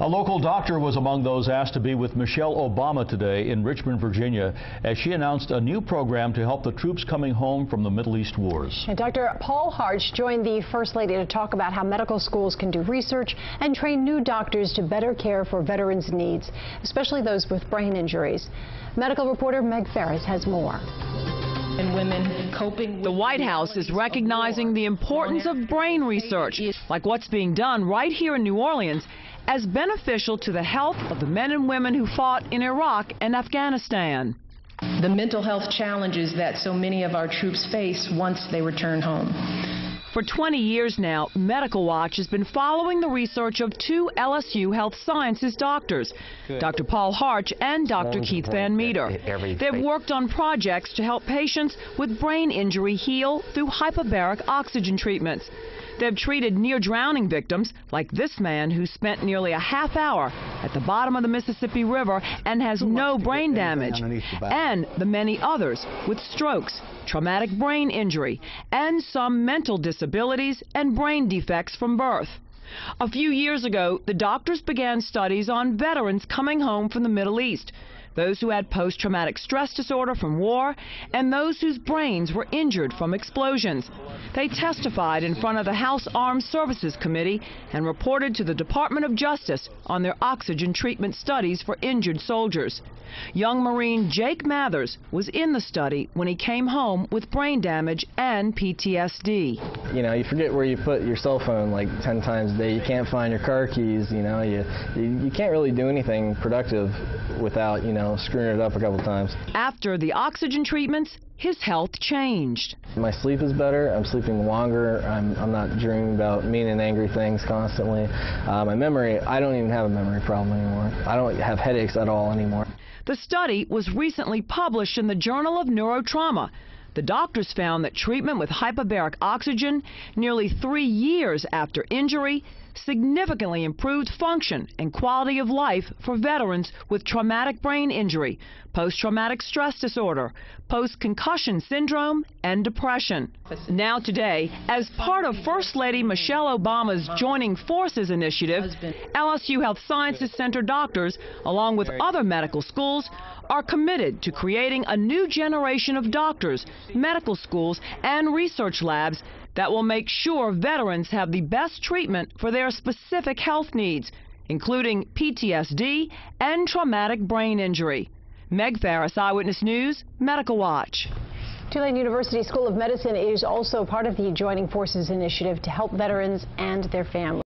A local doctor was among those asked to be with Michelle Obama today in Richmond, Virginia, as she announced a new program to help the troops coming home from the Middle East wars. And Dr. Paul Harch joined the First Lady to talk about how medical schools can do research and train new doctors to better care for veterans' needs, especially those with brain injuries. Medical reporter Meg Ferris has more. And women coping with the White House is recognizing the importance of brain research, like what's being done right here in New Orleans, as beneficial to the health of the men and women who fought in Iraq and Afghanistan. the mental health challenges that so many of our troops face once they return home. For 20 years now, Medical Watch has been following the research of two LSU health sciences doctors, Dr. Paul Harch and Dr. Keith Van Meter. They've worked on projects to help patients with brain injury heal through hyperbaric oxygen treatments. They've treated near-drowning victims, like this man who spent nearly a half hour at the bottom of the Mississippi River and has no brain damage, and the many others with strokes, traumatic brain injury, and some mental disabilities and brain defects from birth. A few years ago, the doctors began studies on veterans coming home from the Middle East, those who had post-traumatic stress disorder from war, and those whose brains were injured from explosions. They testified in front of the House Armed Services Committee and reported to the Department of Justice on their oxygen treatment studies for injured soldiers. Young Marine Jake Mathers was in the study when he came home with brain damage and PTSD. You know, you forget where you put your cell phone like 10 times a day. You can't find your car keys, you know. You can't really do anything productive without, you know, screwing it up a couple times. After the oxygen treatments, his health changed. My sleep is better. I'm sleeping longer. I'm not dreaming about mean and angry things constantly. My memory, I don't even have a memory problem anymore. I don't have headaches at all anymore. The study was recently published in the Journal of Neurotrauma. The doctors found that treatment with hyperbaric oxygen nearly 3 years after injury significantly improved function and quality of life for veterans with traumatic brain injury, post-traumatic stress disorder, post-concussion syndrome, and depression. Now today, as part of First Lady Michelle Obama's Joining Forces initiative, LSU Health Sciences Center doctors, along with other medical schools, are committed to creating a new generation of doctors, medical schools, and research labs that will make sure veterans have the best treatment for their specific health needs, including PTSD and traumatic brain injury. Meg Ferris, Eyewitness News, Medical Watch. Tulane University School of Medicine is also part of the Joining Forces initiative to help veterans and their families.